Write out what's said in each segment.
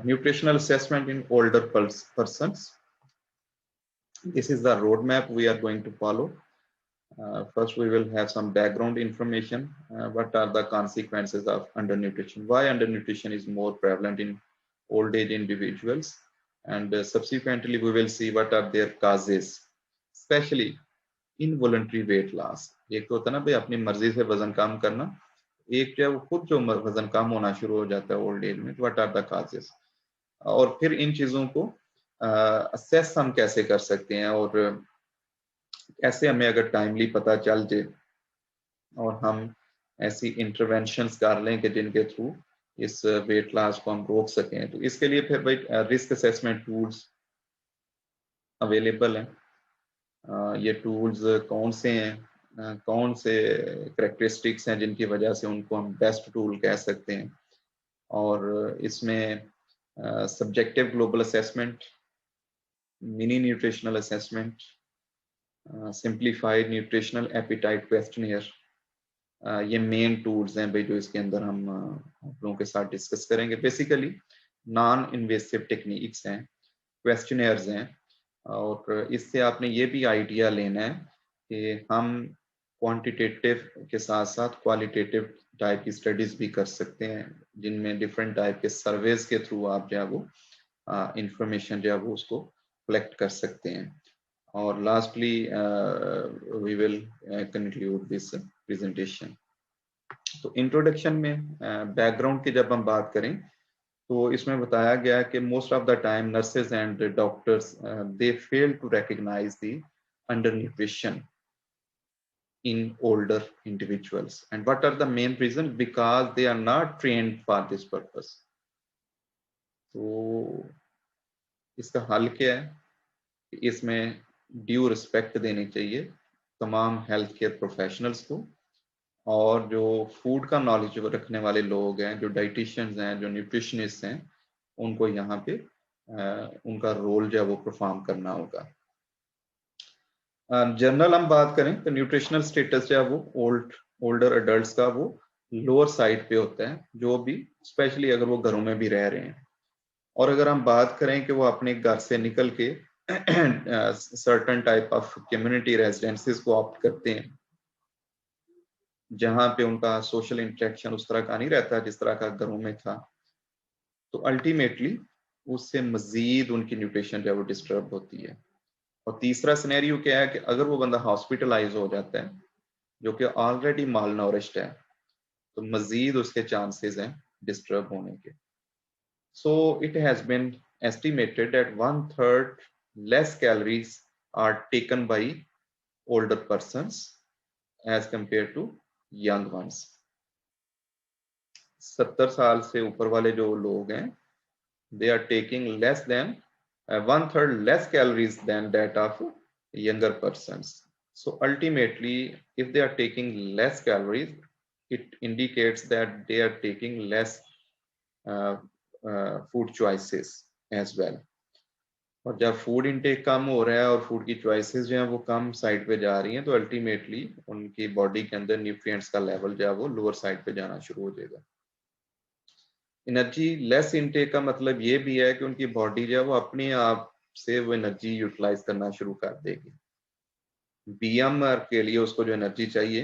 Nutritional assessment in older persons. This is the roadmap we are going to follow. First, we will have some background information. What are the consequences of undernutrition? Why undernutrition is more prevalent in old age individuals? And subsequently, we will see what are their causes, especially involuntary weight loss. एक तो होता है ना भाई अपनी मर्जी से वजन कम करना, एक जो खुद जो वजन कम होना शुरू हो जाता है ओल्ड एज में, व्हाट आर द कॉजेस, और फिर इन चीजों को असेस हम कैसे कर सकते हैं और कैसे हमें अगर टाइमली पता चल जाए और हम ऐसी इंटरवेंशंस कर लें कि जिनके थ्रू इस वेट लॉस को हम रोक सकें। तो इसके लिए फिर भाई रिस्क असेसमेंट टूल्स अवेलेबल हैं। ये टूल्स कौन से हैं, कौन से करेक्टरिस्टिक्स हैं जिनकी वजह से उनको हम बेस्ट टूल कह सकते हैं। और इसमें subjective global assessment, mini nutritional assessment, simplified nutritional appetite questionnaire, ये मेन टूल्स हैं भाई जो इसके अंदर हम आप लोगों के साथ डिस्कस करेंगे। बेसिकली नॉन इन्वेसिव टेक्निक्स हैं, क्वेश्चनियर्स हैं, और इससे आपने ये भी आइडिया लेना है कि हम क्वांटिटेटिव के साथ साथ क्वालिटेटिव टाइप की स्टडीज भी कर सकते हैं, जिनमें डिफरेंट टाइप के सर्वेज के थ्रू आप जो है वो इंफॉर्मेशन जो है वो उसको कलेक्ट कर सकते हैं। और lastly we will conclude this presentation. तो इंट्रोडक्शन में बैकग्राउंड की जब हम बात करें तो इसमें बताया गया कि most of the time nurses and doctors they fail to recognise the under nutrition in older individuals. And what are the main reasons? Because they are not trained for this purpose. तो इसका हल क्या है? इसमें due respect देनी चाहिए तमाम health care professionals को, और जो फूड का नॉलेज रखने वाले लोग हैं, जो डाइटिशियंस हैं, जो न्यूट्रिशनिस्ट हैं, उनको यहाँ पे उनका रोल जो है वो परफॉर्म करना होगा। जनरल हम बात करें तो न्यूट्रिशनल स्टेटस जो है वो ओल्डर एडल्ट्स का वो लोअर साइड पे होता है, जो भी स्पेशली अगर वो घरों में भी रह रहे हैं। और अगर हम बात करें कि वो अपने घर से निकल के सर्टेन टाइप ऑफ कम्युनिटी रेजिडेंसीज को ऑप्ट करते हैं, जहां पे उनका सोशल इंटरेक्शन उस तरह का नहीं रहता जिस तरह का घरों में था, तो अल्टीमेटली उससे मजीद उनकी न्यूट्रिशन जो है वो डिस्टर्ब होती है। और तीसरा सिनेरियो क्या है कि अगर वो बंदा हॉस्पिटलाइज हो जाता है जो कि ऑलरेडी माल नॉरिश्ड है, तो मजीद उसके चांसेस हैं डिस्टर्ब होने के। So it has been estimated that 1/3 less calories are taken by older persons as compare to young ones. 70 साल से ऊपर वाले जो लोग हैं, they are taking less than 1/3 less calories than that of younger persons. So ultimately, if they are taking less calories, it indicates that they are taking less food choices as well. और जब food intake कम हो रहा है और food की choices जो हैं वो कम साइड पे जा रही हैं, तो अल्टीमेटली उनकी बॉडी के अंदर न्यूट्रिएंट्स का लेवल जो है वो लोअर साइड पे जाना शुरू हो जाएगा। एनर्जी लेस इनटेक का मतलब ये भी है कि उनकी बॉडी जो है वो अपने आप से वो एनर्जी यूटिलाइज करना शुरू कर देगी। बीएमआर के लिए उसको जो एनर्जी चाहिए,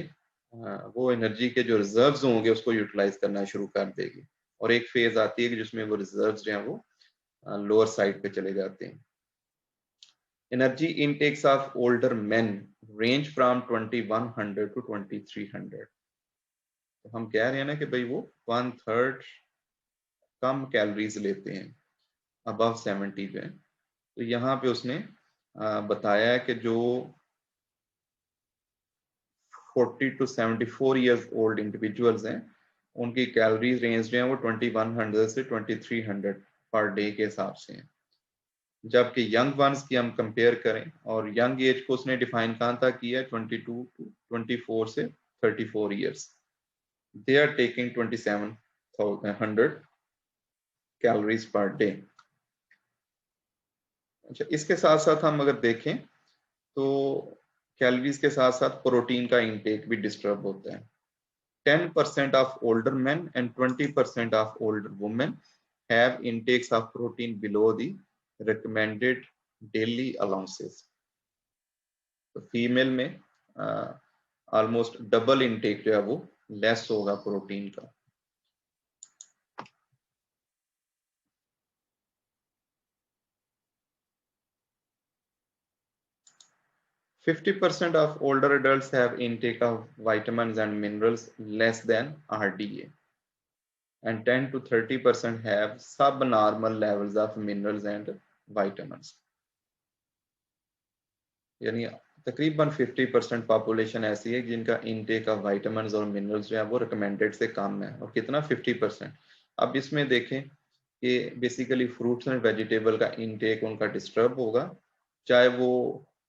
वो एनर्जी के जो रिजर्व्स होंगे उसको यूटिलाइज करना शुरू कर देगी, और एक फेज आती है कि जिसमें वो रिजर्व्स जो हैं वो लोअर साइड पे चले जाते हैं। Energy intakes of older men range from 2100 to 2300। तो हम कह रहे हैं ना कि भाई वो 1/3 कम कैलोरीज लेते हैं अबव 70 पे। तो यहाँ पे उसने बताया है कि जो 40 to 74 ईयर्स ओल्ड इंडिविजुअल्स हैं, उनकी कैलोरीज रेंज जो है वो 2100 से 2300 पर डे के हिसाब से हैं। जबकि यंग वंस की हम कंपेयर करें, और यंग एज को उसने डिफाइन कहाँ तक किया है, 22 to 24 से 34 years, they are taking 2700 calories per day. अच्छा, इसके साथ साथ हम अगर देखें तो कैलोरीज के साथ साथ प्रोटीन का इंटेक भी डिस्टर्ब होता है। 10% of older main and 20% of older women have intakes of protein below the recommended daily allowances. तो फीमेल में ऑलमोस्ट डबल इनटेक जो है वो लेस होगा प्रोटीन का. %50 of older adults have intake of vitamins and minerals less than RDA, and 10 to 30% have subnormal levels of minerals and vitamins. यानी तकरीबन 50% population ऐसी है जिनका इनटेक ऑफ विटामिन्स और मिनरल्स जो है वो रिकमेंडेड से कम है. और कितना? 50%. अब इसमें देखें कि बेसिकली फ्रूट्स एंड वेजिटेबल का इनटेक उनका डिस्टर्ब होगा, चाहे वो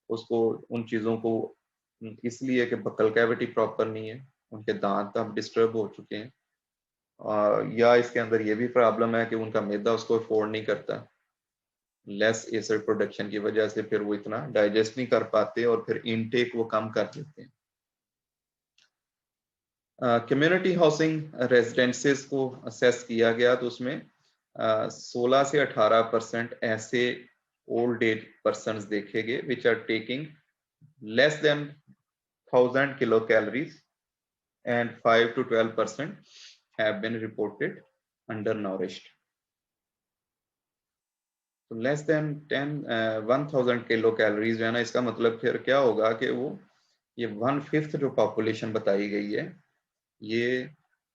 उसको उन चीज़ों को इसलिए कि बकल कैविटी प्रॉपर नहीं है, उनके दांत अब डिस्टर्ब हो चुके हैं, या इसके अंदर ये भी प्रॉब्लम है कि उनका मैदा उसको अफोर्ड नहीं करता, लेस एसिड प्रोडक्शन की वजह से फिर वो इतना डाइजेस्ट नहीं कर पाते और फिर इनटेक वो कम कर देते हैं. कम्युनिटी हाउसिंग रेजिडेंसेस को असेस किया गया तो उसमें 16 से 18% ऐसे ओल्ड एज पर्सन्स देखे गए which are taking less than 1000 kilo calories and 5 to 12% have been reported undernourished. तो लेस देन 1000 किलो कैलोरीज जो है ना, इसका मतलब फिर क्या होगा कि वो ये 1/5 जो पॉपुलेशन बताई गई है, ये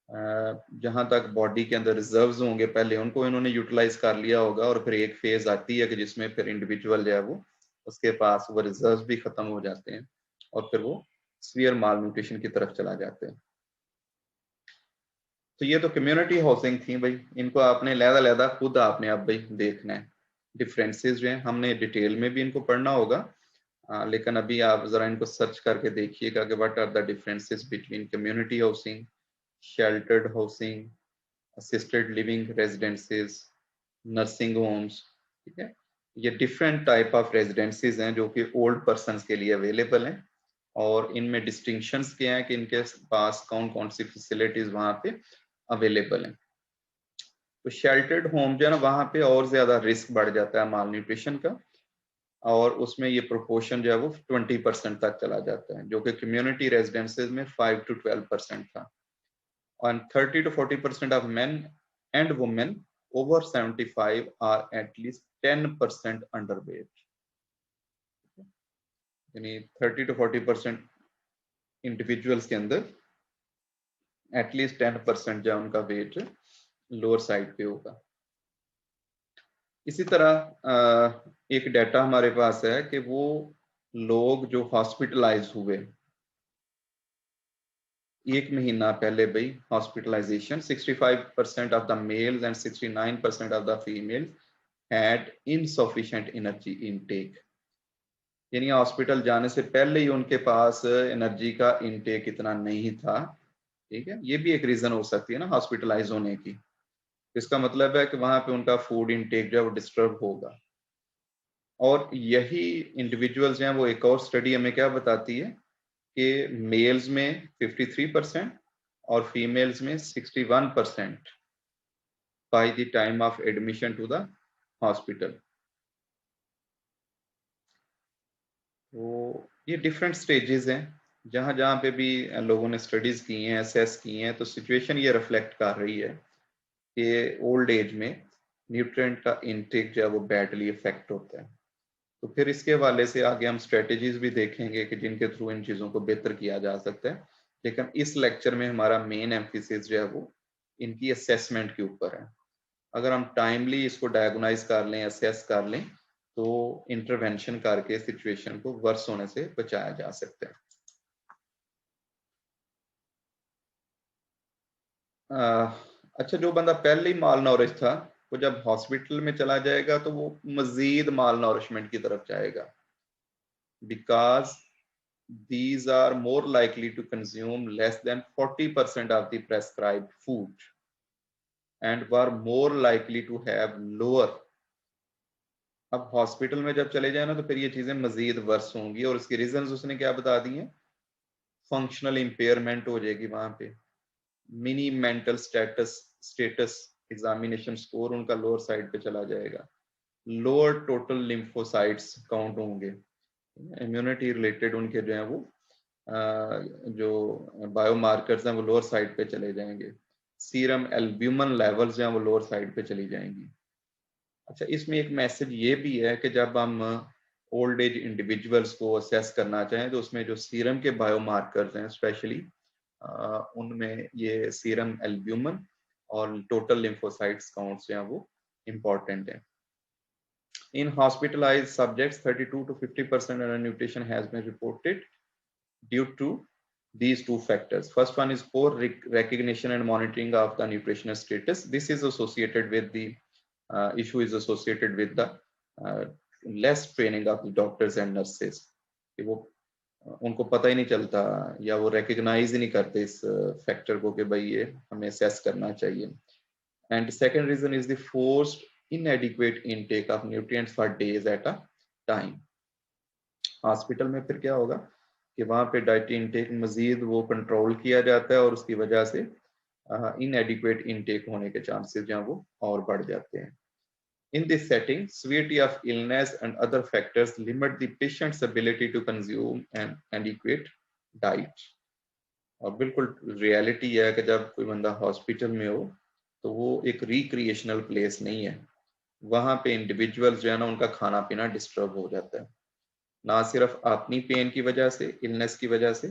जहां तक बॉडी के अंदर रिजर्व्स होंगे पहले उनको इन्होंने यूटिलाइज कर लिया होगा, और फिर एक फेज आती है कि जिसमें फिर इंडिविजुअल जो है वो उसके पास वो रिजर्व्स भी खत्म हो जाते हैं और फिर वो सीवियर माल न्यूट्रिशन की तरफ चला जाते हैं. तो ये तो कम्युनिटी हाउसिंग थी भाई, इनको आपने लहदा खुद आपने अब भाई देखना है. डिफरेंसेस जो हैं हमने डिटेल में भी इनको पढ़ना होगा, लेकिन अभी आप जरा इनको सर्च करके देखिएगा कि what are the differences between community housing, sheltered housing, assisted living residences, nursing homes. ठीक है, ये डिफरेंट टाइप ऑफ रेजिडेंसीज हैं जो कि ओल्ड पर्सन के लिए अवेलेबल हैं, और इनमें डिस्टिंक्शंस क्या है कि इनके पास कौन कौन सी फैसिलिटीज वहां पे अवेलेबल हैं. तो शेल्टर्ड होम जो है ना, वहां पे और ज्यादा रिस्क बढ़ जाता है माल न्यूट्रिशन का, और उसमें ये प्रोपोर्शन जो है वो 20% तक चला जाता है, जो कि कम्युनिटी रेजिडेंसेज में 5 to 12% था. और 30 to 40% of main and women over 75 are at least 10% underweight. यानी 30 to 40% इंडिविजुअल्स के अंदर एटलीस्ट 10% जो उनका वेट लोअर साइड पे होगा. इसी तरह एक डाटा हमारे पास है कि वो लोग जो हॉस्पिटलाइज हुए 1 महीना पहले भाई, hospitalisation 65% of the males and 69% of the females had insufficient energy intake. यानी हॉस्पिटल जाने से पहले ही उनके पास एनर्जी का इनटेक इतना नहीं था. ठीक है, ये भी एक रीजन हो सकती है ना हॉस्पिटलाइज होने की. इसका मतलब है कि वहां पे उनका फूड इनटेक जो है वो डिस्टर्ब होगा. और यही इंडिविजुअल्स हैं, वो एक और स्टडी हमें क्या बताती है कि मेल्स में 53% और फीमेल्स में 61% by the time of admission to the hospital. तो ये डिफरेंट स्टेजेस हैं, जहां जहां पे भी लोगों ने स्टडीज की हैं, असेस की हैं, तो सिचुएशन ये रिफ्लेक्ट कर रही है कि ओल्ड एज में न्यूट्रिएंट का इनटेक जो है वो बैडली इफेक्ट होता है. तो फिर इसके हवाले से आगे हम स्ट्रेटेजीज भी देखेंगे कि जिनके थ्रू इन चीज़ों को बेहतर किया जा सकता है. लेकिन इस लेक्चर में हमारा मेन एम्फिसिस जो है वो इनकी असेसमेंट के ऊपर है. अगर हम टाइमली इसको डायग्नोज कर लें, असेस कर लें, तो इंटरवेंशन करके सिचुएशन को वर्स होने से बचाया जा सकता है. अच्छा, जो बंदा पहले ही माल नॉरिश था वो जब हॉस्पिटल में चला जाएगा तो वो मजीद माल नॉरिशमेंट की तरफ जाएगा, because these are more likely to consume less than 40% of the prescribed food and were more likely to have lower. अब हॉस्पिटल में जब चले जाए ना तो फिर ये चीजें मजीद वर्स होंगी, और इसके रीजंस उसने क्या बता दिए. फंक्शनल इंपेयरमेंट हो जाएगी वहां पे, mini mental status examination score उनका लोअर साइड पे चला जाएगा, लोअर टोटल लिम्फोसाइट्स काउंट होंगे, इम्यूनिटी रिलेटेड उनके जो है वो जो बायोमार्कर्स हैं वो लोअर साइड पे चले जाएंगे, सीरम एल्ब्यूमिन लेवल्स जो हैं वो लोअर साइड पे चली जाएंगी। अच्छा, इसमें एक मैसेज ये भी है कि जब हम ओल्ड एज इंडिविजुअल्स को असेस करना चाहें तो उसमें जो सीरम के बायोमार्कर्स हैं स्पेशली उनमें ये सीरम एल्ब्यूमिन और टोटल लिम्फोसाइट्स काउंट्स जो हैं वो इम्पॉर्टेंट हैं। In hospitalized subjects, 32 to 50% undernutrition has been reported due to these two factors. First one is poor recognition and monitoring of the nutritional status. This is associated with the issue is associated with the less training of the doctors and nurses. कि वो उनको पता ही नहीं चलता या वो recognize ही नहीं करते इस factor को कि भाई ये हमें assess करना चाहिए. And second reason is the forced inadequate intake of nutrients for days at a time. Hospital में फिर क्या होगा कि वहां पे डाइट इनटेक मजीद वो कंट्रोल किया जाता है और उसकी वजह से इनएडिक्वेट इनटेक होने के चांसेस जो वो और बढ़ जाते हैं। In this setting, severity of illness and other factors limit the patient's ability to consume an adequate diet. और बिल्कुल रियलिटी है कि जब कोई बंदा हॉस्पिटल में हो तो वो एक रिक्रिएशनल प्लेस नहीं है, वहां पे इंडिविजुअल्स जो है ना उनका खाना पीना डिस्टर्ब हो जाता है, ना सिर्फ अपनी पेन की वजह से, इलनेस की वजह से,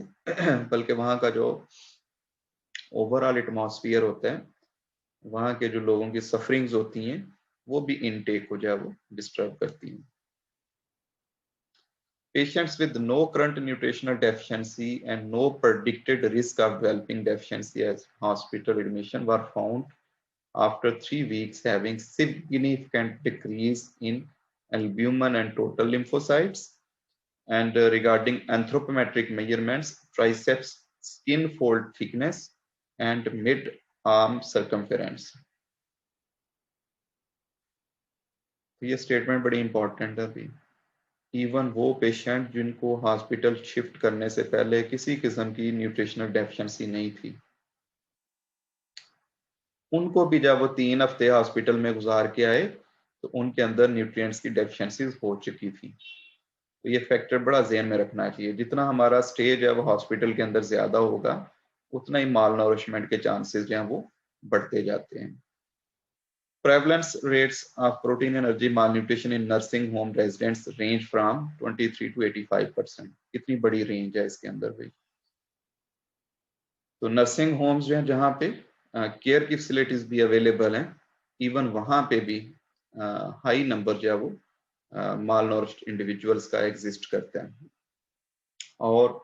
बल्कि वहाँ का जो ओवरऑल एटमॉस्फेयर होता है, वहाँ के जो लोगों की सफरिंग्स होती हैं वो भी इनटेक हो जाए वो डिस्टर्ब करती हैं। Patients with no current nutritional deficiency and no predicted risk of developing deficiency as hospital admission were found after 3 weeks having significant decrease in albumin and total lymphocytes. And regarding anthropometric measurements, triceps skin fold thickness and mid-arm circumference. ये statement बड़ी important है अभी। Even वो patient जिनको hospital shift करने से पहले किसी किस्म की न्यूट्रिशनल डेफिशिएंसी नहीं थी, उनको भी जब वो 3 हफ्ते हॉस्पिटल में गुजार के आए तो उनके अंदर न्यूट्रिएंट्स की डेफिशिएंसीज हो चुकी थी। तो ये फैक्टर बड़ा ज़हन में रखना चाहिए, जितना हमारा स्टेज है वो हॉस्पिटल के अंदर ज्यादा होगा उतना ही माल नरिशमेंट के चांसेस जो हैं वो बढ़ते जाते हैं। Prevalence rates of protein energy malnutrition in nursing home residents range from 23 to 85%. इतनी बड़ी रेंज है इसके अंदर भी। तो नर्सिंग होम्स जो हैं जहाँ पे केयर की फैसिलिटीज भी अवेलेबल हैं, इवन वहाँ पे भी हाई नंबर जो है वो माल नरिश्ड इंडिविजुअल्स का एग्जिस्ट करते हैं। और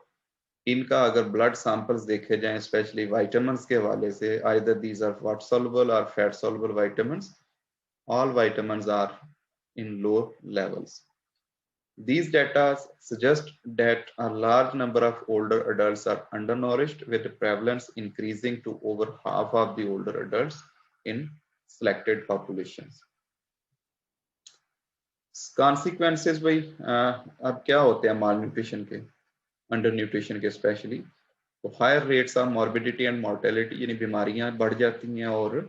इनका अगर ब्लड सैंपल्स देखे जाएं स्पेशली विटामिन्स के हवाले से, either these are water soluble और fat soluble vitamins, all vitamins are in low levels. These data suggest that a large number of older adults are undernourished, with the prevalence increasing to over half of the older adults in selected populations. Consequences भाई अब क्या होते हैं malnutrition के, undernutrition के specially, तो higher rates of morbidity and mortality, यानी बीमारियां बढ़ जाती हैं और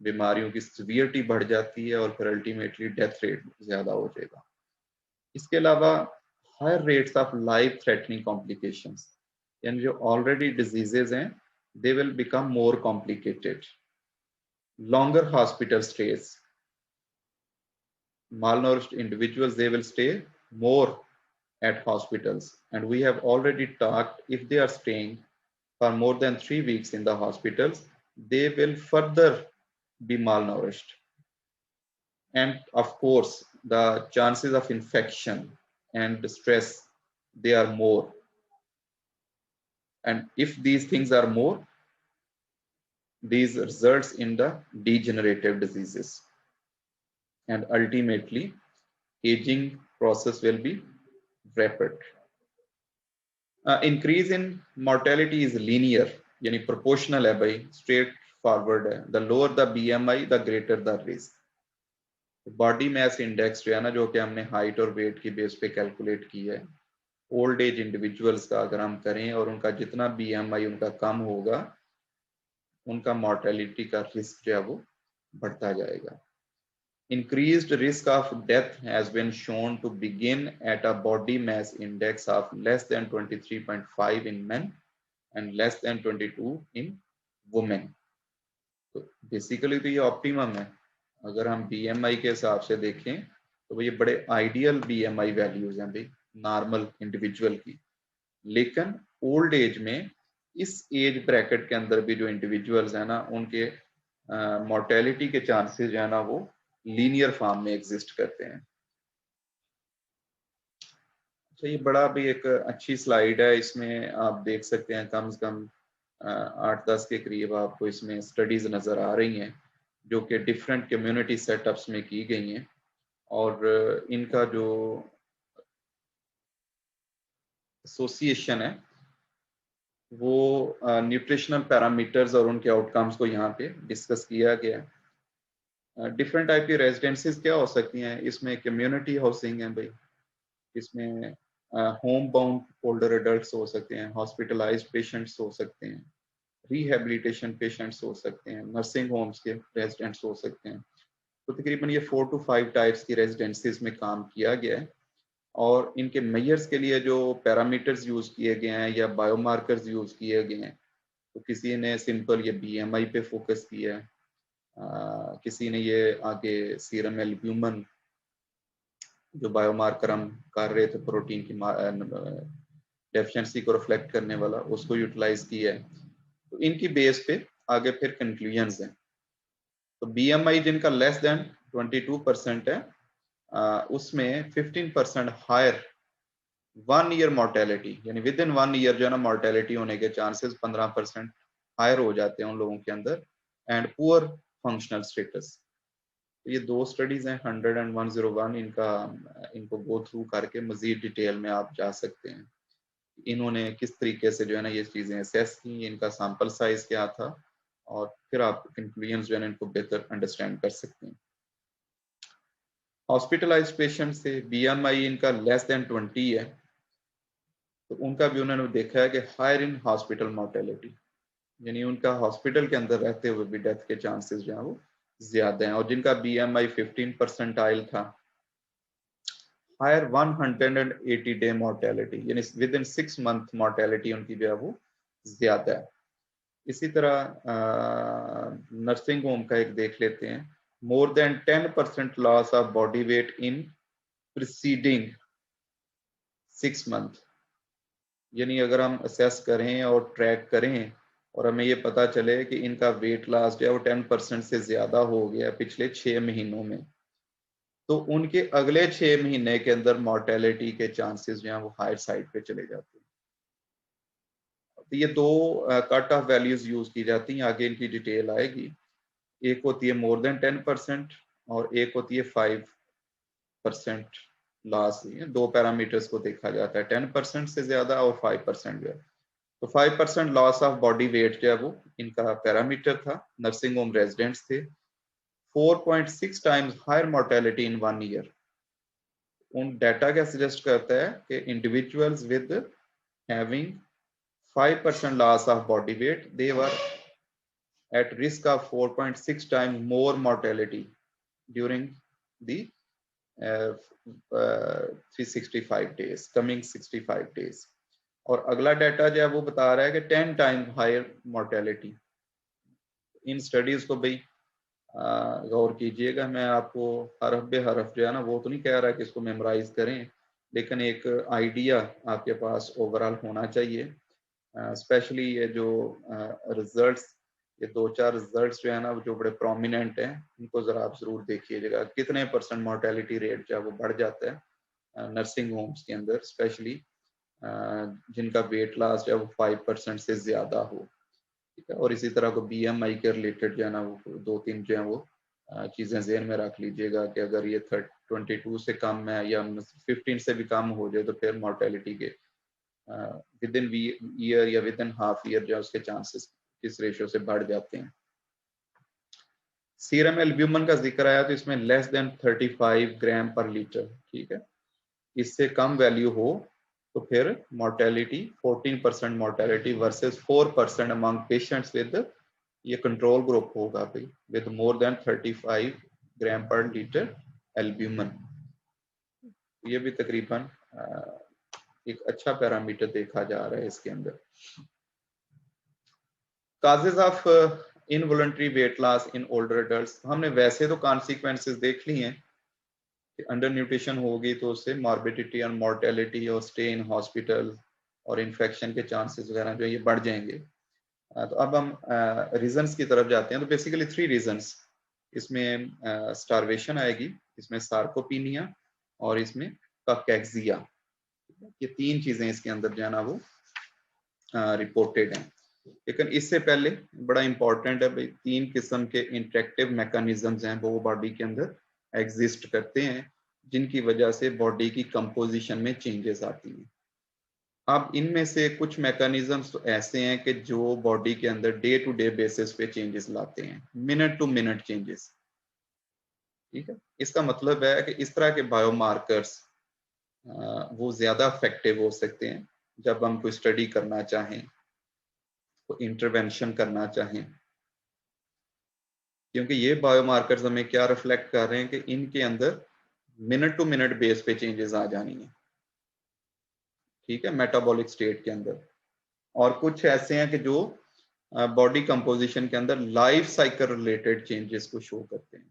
बीमारियों की सीवियरिटी बढ़ जाती है और फिर अल्टीमेटली डेथ रेट ज्यादा हो जाएगा। इसके अलावा higher rates of life threatening complications, यानी जो ऑलरेडी डिजीजेज हैं they will become more complicated, longer hospital stays, malnourished individuals they will stay more at hospitals, and we have already talked, if they are staying for more than 3 weeks in the hospitals they will further be malnourished, and of course the chances of infection and stress they are more, and if these things are more, these results in the degenerative diseases, and ultimately aging process will be rapid. Increase in mortality is linear, यानी proportional है भाई, straight forward है, the lower the BMI the greater the risk. Body mass index जो है ना, जो कि हमने हाइट और वेट की बेस पे कैलकुलेट की है, ओल्ड एज इंडिविजुअल्स का अगर हम करें और उनका जितना BMI उनका कम होगा, उनका मॉर्टेलिटी का रिस्क जो है वो बढ़ता जाएगा। Increased risk of death has been shown to begin at a body mass index of less than 23.5 in men and less than 22 in women. तो बेसिकली तो ये ऑप्टिमम है। अगर हम बीएमआई के हिसाब से देखें तो ये बड़े आइडियल बीएमआई वैल्यूज हैं भाई नॉर्मल इंडिविजुअल की। लेकिन ओल्ड एज में इस एज ब्रैकेट के अंदर भी जो इंडिविजुअल्स हैं ना उनके मोर्टेलिटी के चांसेस जो है ना वो लीनियर फॉर्म में एग्जिस्ट करते हैं। तो ये बड़ा भी एक अच्छी स्लाइड है, इसमें आप देख सकते हैं कम से कम 8-10 के करीब आपको इसमें स्टडीज नजर आ रही हैं जो कि डिफरेंट कम्युनिटी सेटअप्स में की गई हैं और इनका जो एसोसिएशन है वो न्यूट्रिशनल पैरामीटर्स और उनके आउटकम्स को यहाँ पे डिस्कस किया गया है। डिफरेंट टाइप की रेजिडेंसीज क्या हो सकती हैं इसमें? कम्युनिटी हाउसिंग है भाई, इसमें होम बाउंड ओल्डर एडल्ट्स हो सकते हैं, हॉस्पिटलाइज्ड पेशेंट्स हो सकते हैं, रिहेबिलिटेशन पेशेंट्स हो सकते हैं, नर्सिंग होम्स के रेजिडेंट्स हो सकते हैं। तो तकरीबन ये 4 to 5 टाइप्स की रेजिडेंसीज में काम किया गया है और इनके मेजर्स के लिए जो पैरामीटर्स यूज किए गए हैं या बायोमार्कर्स यूज किए गए हैं, तो किसी ने सिंपल ये बीएमआई पे फोकस किया है, किसी ने ये आगे सीरम एल्ब्यूमिन जो बायोमार्कर हम कर रहे थे प्रोटीन की डेफिशिएंसी को रिफ्लेक्ट करने वाला, उसको यूटिलाइज किया है। तो इनकी बेस पे आगे फिर कंक्लूजन्स हैं। तो बीएमआई जिनका लेस देन 22% है उसमें 15% हायर 1 ईयर मोर्टेलिटी, यानी विद इन 1 ईयर जो है ना मोर्टेलिटी होने के चांसेस 15% हायर हो जाते हैं उन लोगों के अंदर। एंड पुअर फंक्शनल स्टेटस, ये 2 स्टडीज हैं 100 एंड 101, इनको गो थ्रू करके मजीद डिटेल में आप जा सकते हैं इन्होंने किस तरीके से जो है ना ये चीजें असेस की, इनका सैंपल साइज क्या था और फिर आप कंक्लूजन जो है ना इनको बेहतर अंडरस्टैंड कर सकते हैं। हॉस्पिटलाइज्ड पेशेंट से बीएमआई इनका लेस देन 20 है तो उनका भी उन्होंने देखा है कि हायर इन हॉस्पिटल मोर्टेलिटी, यानी उनका हॉस्पिटल के अंदर रहते हुए भी डेथ के चांसेस जो है वो ज्यादा हैं। और जिनका बीएमआई 15 परसेंटाइल था, हायर 180 डे मोर्टेलिटी, यानी विद इन 6 मंथ मोर्टेलिटी उनकी जो है वो ज्यादा है। इसी तरह नर्सिंग होम का एक देख लेते हैं, more than 10% loss of body weight in preceding 6 month, यानी अगर हम असेस करें और ट्रैक करें और हमें ये पता चले कि इनका वेट लॉस जो है वो 10% से ज्यादा हो गया पिछले 6 महीनों में, तो उनके अगले 6 महीने के अंदर मोर्टेलिटी के चांसेस जो है वो हायर साइड पे चले जाते हैं। तो ये 2 कट ऑफ वैल्यूज यूज की जाती हैं, आगे इनकी डिटेल आएगी। एक होती है मोर देन 10% और एक होती है 5% लॉस। 2 पैरामीटर्स को देखा जाता है, 10% से ज्यादा और 5% जो है। तो 5% लॉस ऑफ बॉडी वेट जो है वो इनका पैरामीटर था। नर्सिंग होम रेजिडेंट्स थे। 4.6 times higher mortality in 1 year. उन डाटा क्या सजेस्ट करता है कि individuals with having 5% loss of body weight, they were at risk of 4.6 times more mortality during the 365 days, coming 65 days। और अगला data जो है वो बता रहा है कि 10 टाइम्स हायर मोर्टेलिटी। इन स्टडीज को भाई गौर कीजिएगा, मैं आपको हरफ बे हरफ जो है ना वो तो नहीं कह रहा कि इसको मेमोराइज करें, लेकिन एक आइडिया आपके पास ओवरऑल होना चाहिए। स्पेशली ये जो रिजल्ट्स, ये 2-4 रिजल्ट्स जो है ना जो बड़े प्रोमिनेंट हैं, इनको जरा आप जरूर देखिएगा कितने % मोर्टेलिटी रेट जो है वो बढ़ जाता है नर्सिंग होम्स के अंदर, स्पेशली जिनका वेट लॉस जो है वो 5% से ज्यादा हो। ठीक है, और इसी तरह को बीएमआई के रिलेटेड जो है ना वो 2-3 जो है वो चीजें ज़हन में रख लीजिएगा कि अगर ये 22 से कम है या 15 से भी कम हो जाए तो फिर मोर्टेलिटी के विद इन ईयर या विद इन हाफ ईयर जो उसके चांसेस किस रेशियो से बढ़ जाते हैं। सीरम एल्ब्यूमिन का जिक्र आया तो इसमें लेस देन 35 ग्राम पर लीटर, ठीक है, इससे कम वैल्यू हो तो फिर mortality 14% mortality versus 4% among patients with ये कंट्रोल ग्रुप होगा भाई विद मोर देन 35 ग्राम पर लीटर एल्ब्यूमिन। ये भी तकरीबन एक अच्छा पैरामीटर देखा जा रहा है इसके अंदर। Causes of involuntary weight loss in older adults, हमने वैसे तो कॉन्सिक्वेंसेस देख ली हैं कि अंडर न्यूट्रिशन होगी तो उससे मॉर्बिडिटी और मोर्टेलिटी और स्टे इन हॉस्पिटल और इन्फेक्शन के चांसेस वगैरह जो ये बढ़ जाएंगे। तो अब हम रीजंस की तरफ जाते हैं। तो बेसिकली 3 रीजंस इसमें, स्टारवेशन आएगी, इसमें सार्कोपीनिया और इसमें काकेक्सिया। ये 3 चीजें इसके अंदर जो है ना वो रिपोर्टेड हैं। लेकिन इससे पहले बड़ा इंपॉर्टेंट है भाई, 3 किस्म के इंटरेक्टिव मैकेनिज्म्स हैं वो बॉडी के अंदर एग्जिस्ट करते हैं जिनकी वजह से बॉडी की कंपोजिशन में चेंजेस आती हैं। अब इनमें से कुछ मैकेनिज्म्स तो ऐसे हैं कि जो बॉडी के अंदर डे टू डे बेसिस पे चेंजेस लाते हैं, मिनट टू मिनट चेंजेस। ठीक है, इसका मतलब है कि इस तरह के बायोमार्कर्स वो ज्यादा इफेक्टिव हो सकते हैं जब हम कोई स्टडी करना चाहें, कोई इंटरवेंशन करना चाहें, क्योंकि ये बायोमार्कर्स हमें क्या रिफ्लेक्ट कर रहे हैं कि इनके अंदर मिनट टू मिनट बेस पे चेंजेस आ जानी है। ठीक है, मेटाबॉलिक स्टेट के अंदर। और कुछ ऐसे हैं कि जो बॉडी कंपोजिशन के अंदर लाइफ साइकिल रिलेटेड चेंजेस को शो करते हैं,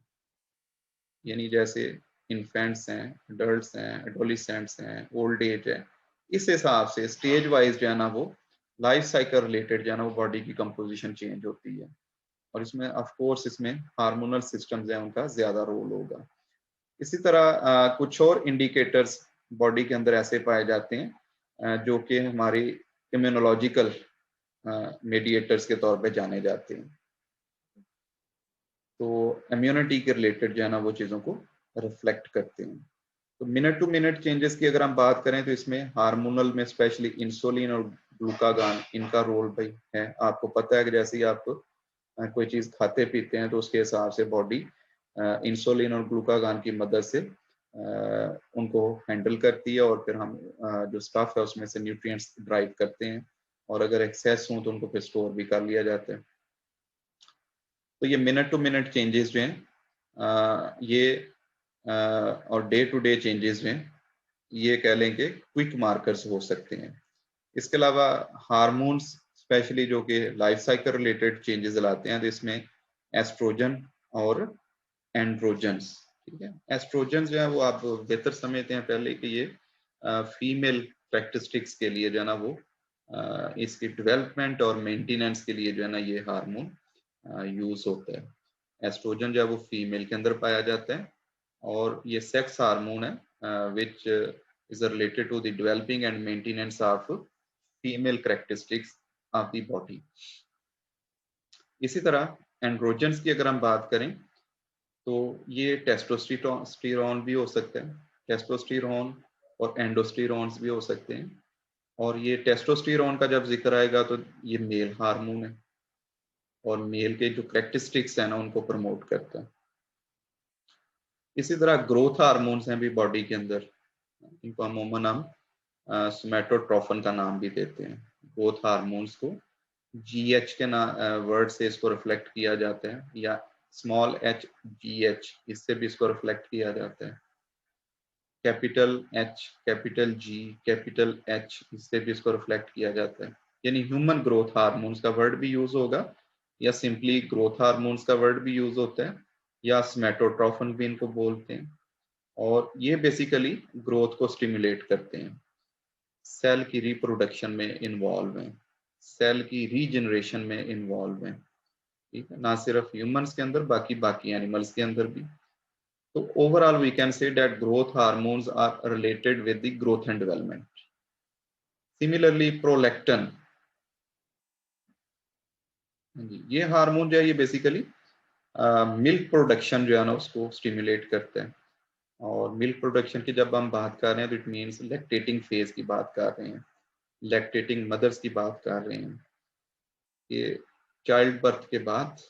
यानी जैसे इन्फेंट्स हैं, एडल्ट्स हैं, एडोलिसेंट्स हैं, ओल्ड एज है, इस हिसाब से स्टेज वाइज जो है ना वो लाइफ साइकिल रिलेटेड जो है ना वो बॉडी की कंपोजिशन चेंज होती है। और इसमें ऑफ कोर्स इसमें हार्मोनल सिस्टम्स हैं उनका ज्यादा रोल होगा। इसी तरह कुछ और इंडिकेटर्स बॉडी के अंदर ऐसे पाए जाते हैं जो कि हमारी इम्यूनोलॉजिकल मेडिएटर्स के तौर पे जाने जाते हैं। तो इम्यूनिटी के रिलेटेड जो है ना वो चीज़ों को रिफ्लेक्ट करते हैं। तो मिनट टू मिनट चेंजेस की अगर हम बात करें तो इसमें हार्मोनल में स्पेशली इंसुलिन और ग्लूकागान इनका रोल भाई है। आपको पता है कि जैसे ही आप कोई चीज़ खाते पीते हैं तो उसके हिसाब से बॉडी इंसुलिन और ग्लूकागान की मदद से उनको हैंडल करती है और फिर हम जो स्टफ है उसमें से न्यूट्रिएंट्स ड्राइव करते हैं और अगर एक्सेस हो तो उनको फिर स्टोर भी कर लिया जाता है। तो ये मिनट टू मिनट चेंजेस जो हैं ये और डे टू डे चेंजेस जो हैं ये कह लें कि क्विक मार्कर्स हो सकते हैं। इसके अलावा हार्मोन्स स्पेशली जो कि लाइफ साइकिल रिलेटेड चेंजेस लाते हैं तो इसमें एस्ट्रोजन और एंड्रोजन्स। ठीक है, एस्ट्रोजन जो है वो आप बेहतर समझते हैं पहले कि ये फीमेल कैरेक्टरिस्टिक्स के लिए जो है ना वो इसकी डेवलपमेंट और मेंटेनेंस के लिए जो है ना ये हार्मोन यूज होता है। एस्ट्रोजन जो है वो फीमेल के अंदर पाया जाता है और ये सेक्स हार्मोन है which is related to the developing and maintenance of female characteristics of the body. इसी तरह एंड्रोजन्स की अगर हम बात करें तो ये टेस्टोस्टेरोन भी हो सकता है, टेस्टोस्टेरोन और एंडोस्टेरोन्स भी हो सकते हैं। और ये टेस्टोस्टेरोन का जब जिक्र आएगा तो ये मेल हार्मोन है और मेल के जो कैरेक्टरिस्टिक्स हैं ना उनको प्रमोट करता है। इसी तरह ग्रोथ हार्मोन्स हैं भी बॉडी के अंदर, इनको अमूमन हम सोमैटोट्रोफिन का नाम भी देते हैं। ग्रोथ हार्मोन्स को GH के वर्ड से इसको रिफ्लेक्ट किया जाता है या स्मॉल h GH, इससे भी इसको रिफ्लेक्ट किया जाता है। Capital H, capital G, capital H, इससे भी इसको रिफ्लेक्ट किया जाता है। यानी ह्यूमन ग्रोथ हार्मोन्स का वर्ड भी यूज होगा या सिंपली ग्रोथ हार्मोन्स का वर्ड भी यूज होता है या सोमैटोट्रोफिन भी इनको बोलते हैं। और ये बेसिकली ग्रोथ को स्टिमुलेट करते हैं, सेल की रिप्रोडक्शन में इन्वॉल्व हैं, सेल की रीजनरेशन में इन्वॉल्व हैं। ठीक है, ना सिर्फ ह्यूमंस के अंदर बाकी एनिमल्स के अंदर भी। तो overall we can say that growth hormones are related with the growth and development. Similarly prolactin, ये हार्मोन जो है ये बेसिकली मिल्क प्रोडक्शन जो है ना उसको स्टिमुलेट करता है। और मिल्क प्रोडक्शन की जब हम बात कर रहे हैं तो इट मीन्स लैक्टेटिंग फेज की बात कर रहे हैं, लैक्टेटिंग मदर्स की बात कर रहे हैं। ये चाइल्ड बर्थ के बाद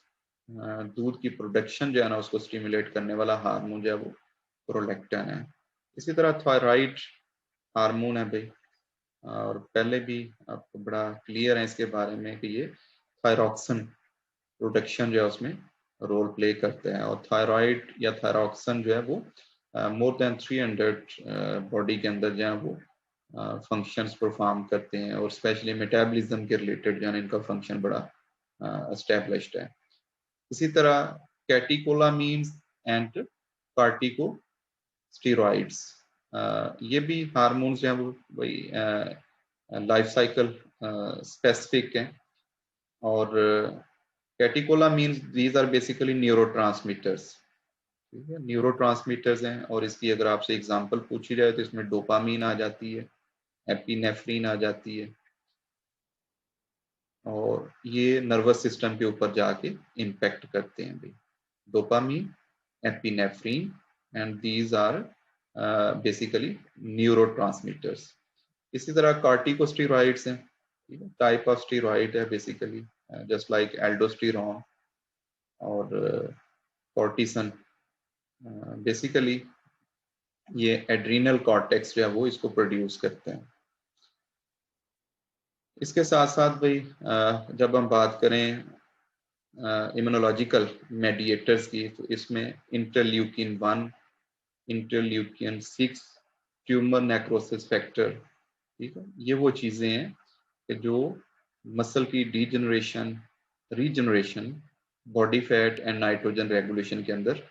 दूध की प्रोडक्शन जो है ना उसको स्टिमुलेट करने वाला हार्मोन जो है वो प्रोलैक्टिन है। इसी तरह थायराइड हार्मोन है भाई, और पहले भी आपको बड़ा क्लियर है इसके बारे में कि ये थायरॉक्सिन प्रोडक्शन जो है उसमें रोल प्ले करते हैं। और थायराइड या थायरॉक्सिन जो है वो मोर देन 300 बॉडी के अंदर जो है वो फंक्शंस परफॉर्म करते हैं, और स्पेशली मेटाबॉलिज्म के रिलेटेड जो है इनका फंक्शन बड़ा एस्टेब्लिश्ड है। इसी तरह कैटिकोलामीन्स एंड कार्टिकोस्टेरॉइड्स, ये भी हार्मोन्स जो है वो वही लाइफ साइकिल स्पेसिफिक है। और कैटिकोलामीन्स दीज आर बेसिकली न्यूरोट्रांसमीटर्स, ठीक है, न्यूरोट्रांसमीटर्स हैं। और इसकी अगर आपसे एग्जांपल पूछी जाए तो इसमें डोपामीन आ जाती है, एपिनेफ्रिन आ जाती है, और ये नर्वस सिस्टम के ऊपर जाके इम्पैक्ट करते हैं भाई। Dopamine, epinephrine, and these are basically neurotransmitters. इसी तरह कार्टिकोस्टेरॉइड्स हैं, ठीक है, टाइप ऑफ स्टेरॉइड है बेसिकली, जस्ट लाइक एल्डोस्टेरॉन और कॉर्टिसन। बेसिकली ये एड्रीनल कॉर्टेक्स जो है वो इसको प्रोड्यूस करते हैं। इसके साथ साथ भाई जब हम बात करें इम्यूनोलॉजिकल मेडिएटर्स की, तो इसमें interleukin 1, interleukin 6, tumour necrosis factor, ठीक है, ये वो चीजें हैं कि जो मसल की degeneration, regeneration, body fat and nitrogen regulation के अंदर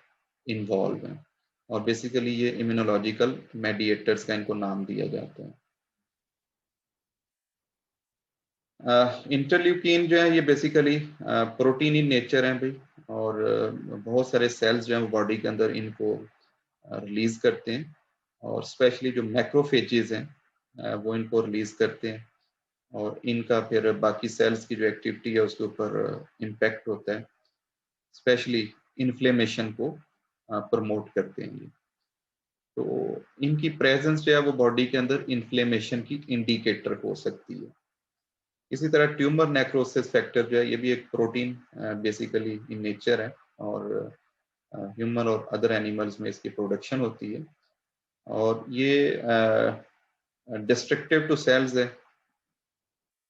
इन्वॉल्व हैं। और बेसिकली ये इम्यूनोलॉजिकल मेडिएटर्स का इनको नाम दिया जाता है। इंटरल्यूकिन जो है ये बेसिकली प्रोटीन इन नेचर है भाई, और बहुत सारे सेल्स जो है बॉडी के अंदर इनको रिलीज करते हैं, और स्पेशली जो मैक्रोफेजेस हैं वो इनको रिलीज करते हैं, और इनका फिर बाकी सेल्स की जो एक्टिविटी है उसके ऊपर इम्पैक्ट होता है, स्पेशली इन्फ्लेमेशन को प्रमोट करते हैं ये। तो इनकी प्रेजेंस जो है वो बॉडी के अंदर इन्फ्लेमेशन की इंडिकेटर हो सकती है। इसी तरह ट्यूमर नेक्रोसिस फैक्टर जो है ये भी एक प्रोटीन बेसिकली इन नेचर है, और ह्यूमन और अदर एनिमल्स में इसकी प्रोडक्शन होती है, और ये डिस्ट्रक्टिव टू सेल्स है,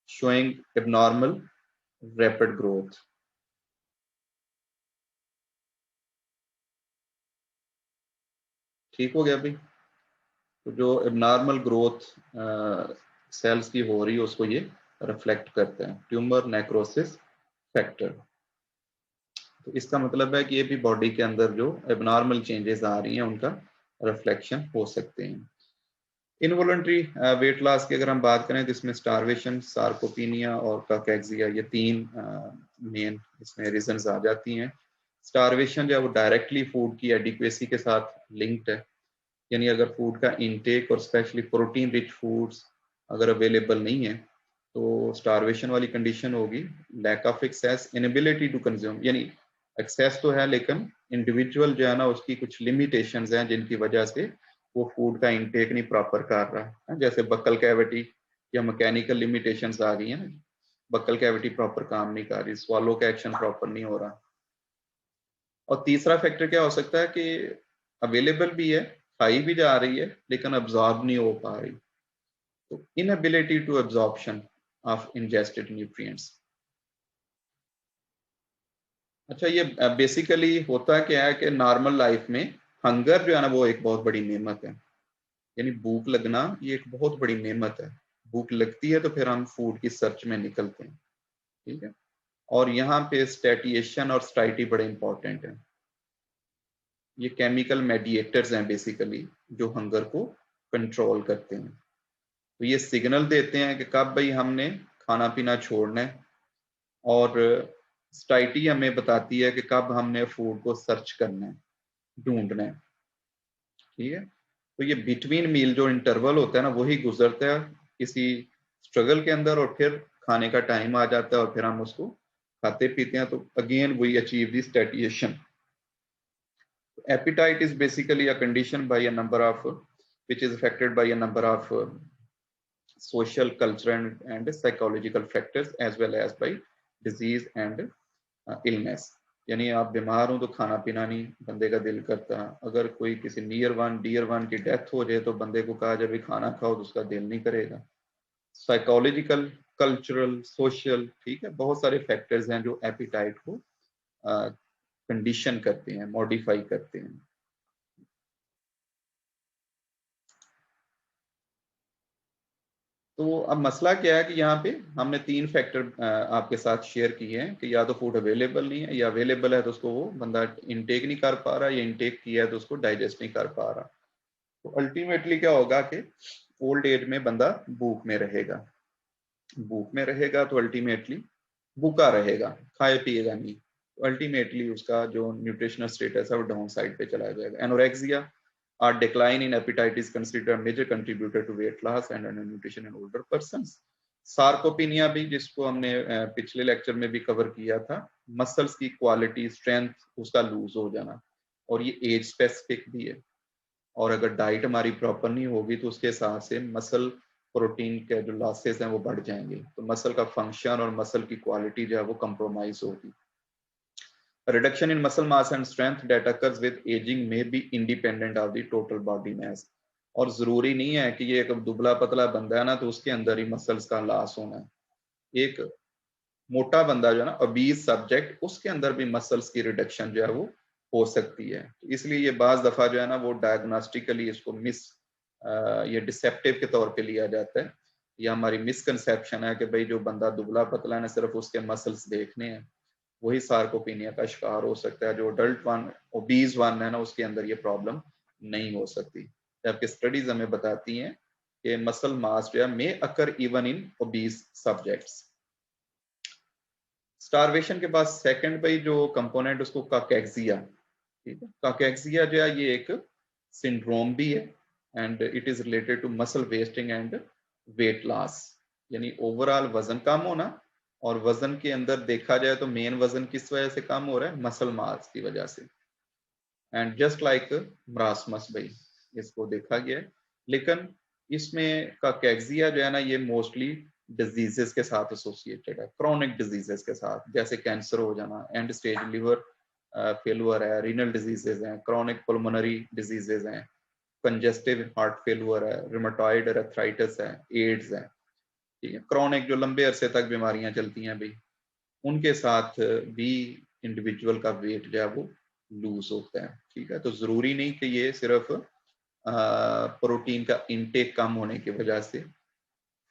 शोइंग एबनॉर्मल रैपिड ग्रोथ। ठीक हो गया भाई। तो जो एबनॉर्मल ग्रोथ सेल्स की हो रही है उसको ये रिफ्लेक्ट करते हैं, ट्यूमर नेक्रोसिस फैक्टर। तो इसका मतलब है कि ये भी बॉडी के अंदर जो एबनॉर्मल चेंजेस आ रही हैं उनका रिफ्लेक्शन हो सकते हैं। इनवॉलंटरी वेट लॉस की अगर हम बात करें तो इसमें स्टारवेशन, सार्कोपीनिया और काकैक्सिया, ये तीन मेन इसमें रीजंस आ जाती हैं। स्टारवेशन जो है वो डायरेक्टली फूड की एडिक्वेसी के साथ लिंक्ड है, यानी अगर फूड का इनटेक और स्पेशली प्रोटीन रिच फूड्स अगर अवेलेबल नहीं है तो स्टारवेशन वाली कंडीशन होगी। Lack of access, inability to consume, यानी एक्सेस तो है लेकिन इंडिविजुअल जो है ना उसकी कुछ लिमिटेशंस हैं जिनकी वजह से वो फूड का इनटेक नहीं प्रॉपर कर रहा है, जैसे बक्कल कैविटी या मैकेनिकल लिमिटेशंस आ गई हैं ना, बक्कल कैविटी प्रॉपर काम नहीं कर रही, स्वालो का एक्शन प्रॉपर नहीं हो रहा। और तीसरा फैक्टर क्या हो सकता है कि अवेलेबल भी है, खाई भी जा रही है लेकिन अब्जॉर्ब नहीं हो पा रही, तो inability to absorption of ingested nutrients. अच्छा, ये बेसिकली होता क्या है कि नॉर्मल लाइफ में हंगर जो है ना वो एक बहुत बड़ी नेमत है, यानी भूख लगना ये एक बहुत बड़ी नेमत है। भूख लगती है तो फिर हम फूड की सर्च में निकलते हैं, ठीक है, और यहाँ पे स्टैटिएशन और स्टाइटी बड़े इंपॉर्टेंट है। ये केमिकल मेडिएटर्स हैं बेसिकली जो हंगर को कंट्रोल करते हैं। तो ये सिग्नल देते हैं कि कब भाई हमने खाना पीना छोड़ना है, और स्टाइटी हमें बताती है कि कब हमने फूड को सर्च करना है, ढूंढना है, ठीक है। तो ये बिटवीन मील जो इंटरवल होता है ना वही गुजरता है किसी स्ट्रगल के अंदर, और फिर खाने का टाइम आ जाता है और फिर हम उसको खाते पीते हैं, तो again we achieve this satiation. Appetite is basically a condition by a number of which is affected by a number of social, cultural, and psychological factors as well as by disease and illness. यानी आप बीमार हो तो खाना पीना नहीं बंदे का दिल करता, अगर कोई किसी नियर वन डियर वन की डेथ हो जाए तो बंदे को कहा जब भी खाना खाओ तो उसका दिल नहीं करेगा। साइकोलॉजिकल कल्चरल, सोशल, ठीक है, बहुत सारे फैक्टर्स हैं जो एपिटाइट को कंडीशन करते हैं, मॉडिफाई करते हैं। तो अब मसला क्या है कि यहाँ पे हमने 3 फैक्टर आपके साथ शेयर किए हैं कि या तो फूड अवेलेबल नहीं है, या अवेलेबल है तो उसको वो बंदा इनटेक नहीं कर पा रहा, या इनटेक किया है तो उसको डाइजेस्ट नहीं कर पा रहा। तो अल्टीमेटली क्या होगा कि ओल्ड एज में बंदा भूख में रहेगा। भूख में रहेगा तो अल्टीमेटली भूखा रहेगा, खाए पिएगा नहीं, तो अल्टीमेटली उसका जो न्यूट्रिशनल स्टेटस है वो डाउन साइड पे चला जाएगा। Anorexia or decline in appetite is considered a major contributor to weight loss and undernutrition in older persons. सार्कोपिनिया भी, जिसको हमने पिछले लेक्चर में भी कवर किया था, मसल्स की क्वालिटी, स्ट्रेंथ उसका लूज हो जाना, और ये एज स्पेसिफिक भी है। और अगर डाइट हमारी प्रॉपर नहीं होगी तो उसके हिसाब से मसल प्रोटीन के जो लॉसेस हैं वो बढ़ जाएंगे, तो मसल का फंक्शन और मसल की क्वालिटी जो है वो कंप्रोमाइज होगी। Reduction in muscle mass and strength that occurs with aging may be independent of the total body mass. और जरूरी नहीं है कि ये एक दुबला पतला बंदा है ना तो उसके अंदर ही मसल्स का लॉस होना है। एक मोटा बंदा जो है ना, obese सब्जेक्ट, उसके अंदर भी मसल्स की रिडक्शन जो है वो हो सकती है। तो इसलिए ये बाज दफा जो है ना वो डायग्नोस्टिकली इसको ये डिसेप्टिव के तौर पे लिया जाता है। ये हमारी मिसकंसेप्शन है कि भाई जो बंदा दुबला पतला है ना सिर्फ उसके मसल्स देखने हैं, वही सार्कोपिनिया का शिकार हो सकता है। जो अडल्ट वन, ओबीज वन है ना, उसके अंदर ये प्रॉब्लम नहीं हो सकती, जबकि स्टडीज हमें बताती हैं कि मसल मास जो है may occur even in obese subjects. Starvation के बाद सेकंड भाई जो कंपोनेंट उसको काकेक्सिया, ठीक है, काकेक्सिया जो है ये एक सिंड्रोम भी है and it is related to muscle wasting and weight loss, यानी ओवरऑल वजन कम होना, और वजन के अंदर देखा जाए तो मेन वजन किस वजह से कम हो रहा है, मसल मास की वजह से। एंड जस्ट लाइक मरासमस भाई इसको देखा गया है, लेकिन इसमें काकेक्सिया जो है ना ये मोस्टली डिजीजेस के साथ एसोसिएटेड है, क्रॉनिक डिजीजेस के साथ, जैसे कैंसर हो जाना, एंड स्टेज लिवर फेलुअर है, रीनल डिजीजेस हैं, क्रॉनिक पुल्मोनरी डिजीजेस हैं, कंजेस्टिव हार्ट फेलुअर है, रिमेटॉइड अर्थराइटिस है, एड्स है, ठीक है, क्रॉनिक जो लंबे अरसे तक बीमारियां चलती हैं भाई, उनके साथ भी इंडिविजुअल का वेट जो है वो लूज होता है। ठीक है, तो जरूरी नहीं कि ये सिर्फ प्रोटीन का इनटेक कम होने की वजह से,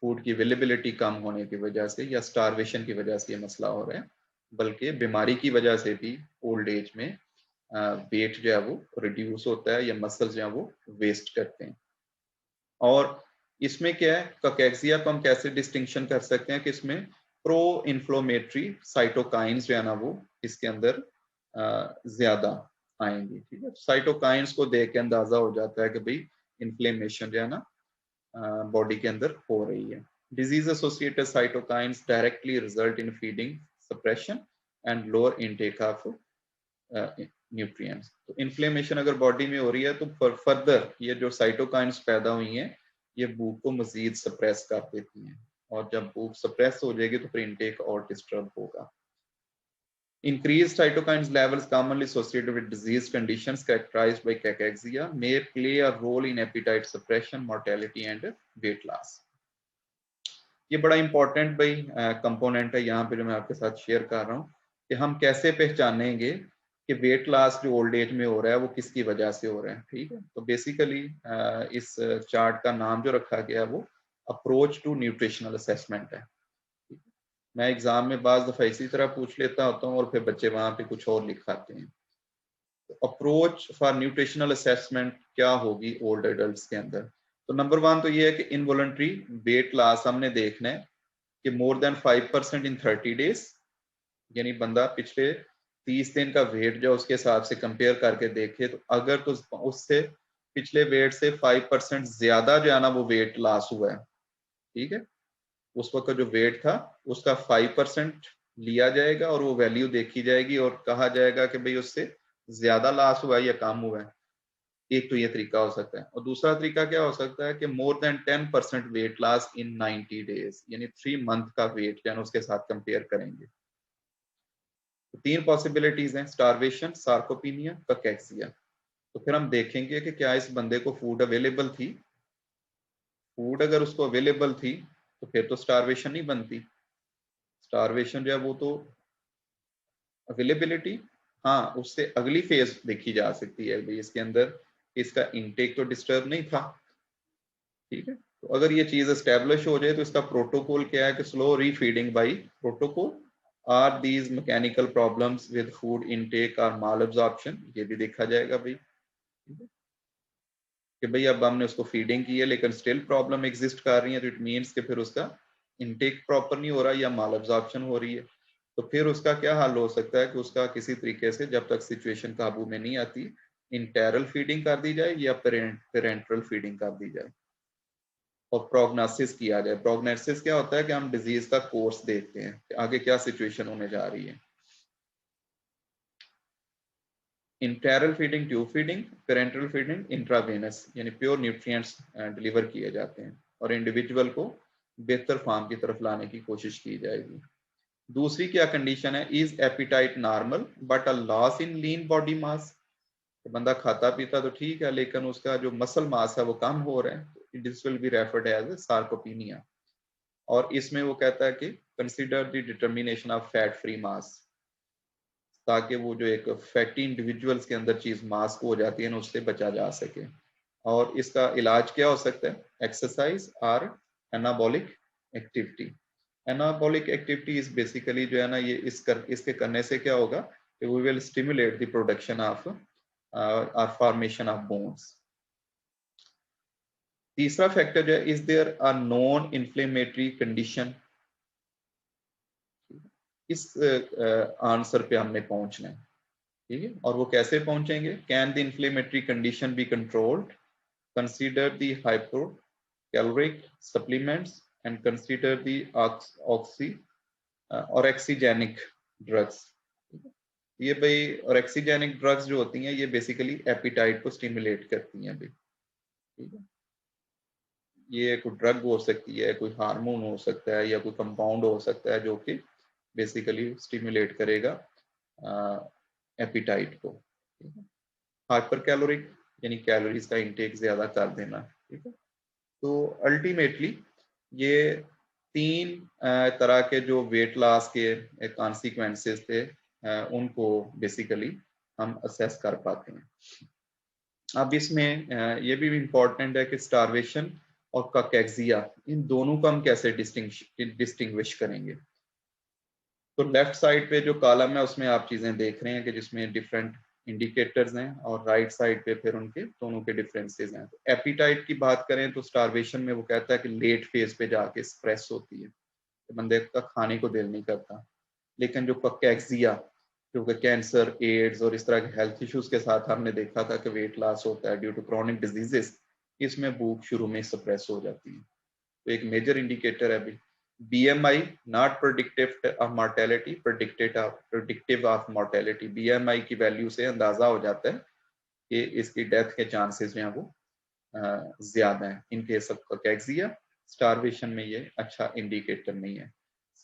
फूड की अवेलेबिलिटी कम होने की वजह से, या स्टारवेशन की वजह से ये मसला हो रहा है, बल्कि बीमारी की वजह से भी ओल्ड एज में वेट जो है वो रिड्यूस होता है, या मसल्स जो है वो वेस्ट करते हैं। और इसमें क्या है, ककेक्सिया को हम कैसे डिस्टिंक्शन कर सकते हैं कि इसमें प्रो इन्फ्लोमेटरी साइटोकाइंस जो है ना वो इसके अंदर ज्यादा आएंगी। ठीक है, साइटोकाइंस को देख के अंदाजा हो जाता है कि भाई इन्फ्लेमेशन जो है ना बॉडी के अंदर हो रही है। Disease associated cytokines directly result in feeding suppression and lower intake of nutrients. तो इन्फ्लेमेशन अगर बॉडी में हो रही है तो फर्दर ये जो साइटोकाइंस पैदा हुई हैं ये भूख को मजीद सप्रेस कर देती हैं, और जब भूख सप्रेस हो जाएगी तो फिर इनटेक और डिस्टर्ब होगा। Increased cytokines levels commonly associated with disease conditions characterized by cachexia may play a role in appetite suppression, mortality and weight loss. ये बड़ा इंपॉर्टेंट भाई कंपोनेंट है यहाँ पे जो मैं आपके साथ शेयर कर रहा हूँ कि हम कैसे पहचानेंगे कि वेट लॉस जो ओल्ड एज में हो रहा है वो किसकी वजह से हो रहा है। ठीक है, तो बेसिकली इस चार्ट का नाम जो रखा गया है वो अप्रोच टू न्यूट्रिशनल असेसमेंट है। मैं एग्जाम में बाज दफा इसी तरह पूछ लेता होता हूँ और फिर बच्चे वहां पे कुछ और लिखाते हैं। तो अप्रोच फॉर न्यूट्रिशनल असेसमेंट क्या होगी ओल्ड एडल्ट्स के अंदर? तो नंबर 1 तो ये है कि इनवॉलंटरी वेट लॉस हमने देखना है कि मोर देन 5% इन 30 डेज, यानी बंदा पिछले 30 दिन का वेट जो उसके हिसाब से कंपेयर करके देखे, तो अगर तो उससे पिछले वेट से 5% ज्यादा जो है ना वो वेट लॉस हुआ है, ठीक है, उस वक्त जो वेट था उसका 5% लिया जाएगा और वो वैल्यू देखी जाएगी और कहा जाएगा कि भाई उससे ज्यादा लॉस हुआ है या कम हुआ है। एक तो ये तरीका हो सकता है, और दूसरा तरीका क्या हो सकता है कि more than 10% weight loss in 90 days, यानी 3 मंथ का वेट जो है उसके साथ कंपेयर करेंगे। तो 3 पॉसिबिलिटीज हैं, स्टारवेशन, सार्कोपिनिया, ककेक्सिया। तो फिर हम देखेंगे कि क्या इस बंदे को फूड अवेलेबल थी। फूड अगर उसको अवेलेबल थी तो फिर तो स्टारवेशन नहीं बनती। स्टारवेशन जो है वो तो अवेलेबिलिटी, हाँ उससे अगली फेज देखी जा सकती है भाई, इसके अंदर इसका इनटेक तो डिस्टर्ब नहीं था, ठीक है। तो अगर ये चीज एस्टेब्लिश हो जाए तो इसका प्रोटोकॉल क्या है कि slow refeeding by protocol, are these mechanical problems with food intake और माल एब्जॉर्प्शन, ये भी देखा जाएगा भाई, ठीक है? कि भाई अब हमने उसको फीडिंग की है लेकिन स्टिल प्रॉब्लम एग्जिस्ट कर रही है, तो इट मीन्स कि फिर उसका इनटेक प्रॉपर नहीं हो रहा या माल एब्जॉर्प्शन हो रही है। तो फिर उसका क्या हल हो सकता है कि उसका किसी तरीके से जब तक सिचुएशन काबू में नहीं आती इंटेरल फीडिंग कर दी जाए या पेरेंट्रल फीडिंग कर दी जाए और प्रोग्नोसिस किया जाए। प्रोग्नोसिस क्या होता है कि हम डिजीज का कोर्स देखते हैं कि आगे क्या सिचुएशन होने जा रही है। Enteral feeding tube feeding, parenteral feeding intravenous, यानी प्योर न्यूट्रिएंट्स डिलीवर किए जाते हैं और इंडिविजुअल को बेहतर फार्म की तरफ लाने की कोशिश की जाएगी। दूसरी क्या कंडीशन है, is appetite normal but a loss in lean body mass, बंदा खाता पीता तो ठीक है लेकिन उसका जो मसल मास है वो कम हो रहा है, this will be referred as sarcopenia. और इसमें वो कहता है कि consider the determination of fat free mass, ताकि वो जो एक फैटी इंडिविजुअल्स के अंदर चीज मास को हो जाती है ना उससे बचा जा सके। और इसका इलाज क्या हो सकता है, एक्सरसाइज और anabolic activity. Anabolic activity is basically जो है ना ये इसके करने से क्या होगा कि we will stimulate the production of और फॉर्मेशन ऑफ बोन्स। तीसरा फैक्टर जो है, is there a non inflammatory condition, इस आंसर पे हमने पहुंचना है, ठीक है। और वो कैसे पहुंचेंगे, can the inflammatory condition be controlled, consider the hypo caloric supplements and consider the oxy और एक्सीजेनिक ड्रग्स। ये भाई और एक्सीजेनिक ड्रग्स जो होती हैं ये बेसिकली एपिटाइट को स्टिमुलेट करती हैं भाई, ठीक है। ये कोई ड्रग हो सकती है, कोई हार्मोन हो सकता है या कोई कंपाउंड हो सकता है जो कि बेसिकली स्टिमुलेट करेगा एपिटाइट को, ठीक है। हाइपर कैलोरिक यानी कैलोरीज का इंटेक ज्यादा कर देना, ठीक है। तो अल्टीमेटली ये तीन तरह के जो वेट लॉस के कॉन्सिक्वेंसेस थे उनको बेसिकली हम असेस कर पाते हैं। अब इसमें ये भी इम्पोर्टेंट है कि स्टारवेशन और काकेक्सिया, इन दोनों को हम कैसे डिस्टिंग्विश करेंगे। तो लेफ्ट साइड पे जो कॉलम है उसमें आप चीजें देख रहे हैं कि जिसमें डिफरेंट इंडिकेटर्स हैं और राइट साइड पे फिर उनके दोनों के डिफरेंसेस हैं। तो एपिटाइट की बात करें तो स्टारवेशन में वो कहता है कि लेट फेज पे जाके स्ट्रेस होती है, तो बंदे का खाने को दिल नहीं करता। लेकिन जो कैक्सिया जो कि कैंसर, एड्स और इस तरह के हेल्थ इश्यूज के साथ हमने देखा था कि वेट लॉस होता है ड्यू टू क्रॉनिक डिजीजेस, इसमें भूख शुरू में सप्रेस हो जाती है। तो एक मेजर इंडिकेटर है अभी BMI, not predictive of mortality, predictive of mortality. BMI की वैल्यू से अंदाजा हो जाता है कि इसकी डेथ के चांसेस जो हैं वो ज्यादा है। In case of cachexia, starvation में ये अच्छा इंडिकेटर नहीं है।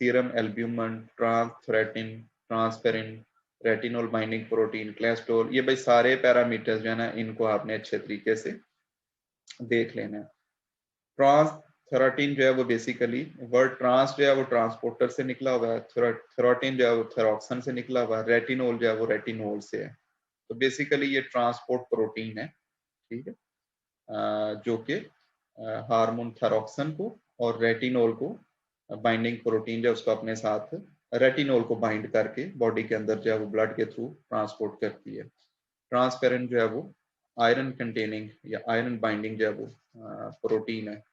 Serum albumin, transthyretin, transferrin, retinol binding protein, cholesterol, ये भाई सारे पैरामीटर्स जो है ना इनको आपने अच्छे तरीके से देख लेना है। ट्रांसथेरेटिन जो है वो बेसिकली वर्ड ट्रांस जो है वो ट्रांसपोर्टर से निकला हुआ है, थेरोटिन जो है वो थेरोक्सन से निकला हुआ है, रेटिनोल जो है वो रेटिनोल से है। तो बेसिकली ये ट्रांसपोर्ट प्रोटीन है, ठीक है, जो कि हार्मोन थेरोक्सन को और रेटिनोल को बाइंडिंग प्रोटीन जो है उसको अपने साथ रेटिनोल को बाइंड करके बॉडी के अंदर जो है वो ब्लड के थ्रू ट्रांसपोर्ट करती है। ट्रांसपेरेंट जो है वो आयरन कंटेनिंग या आयरन बाइंडिंग जो है वो प्रोटीन है,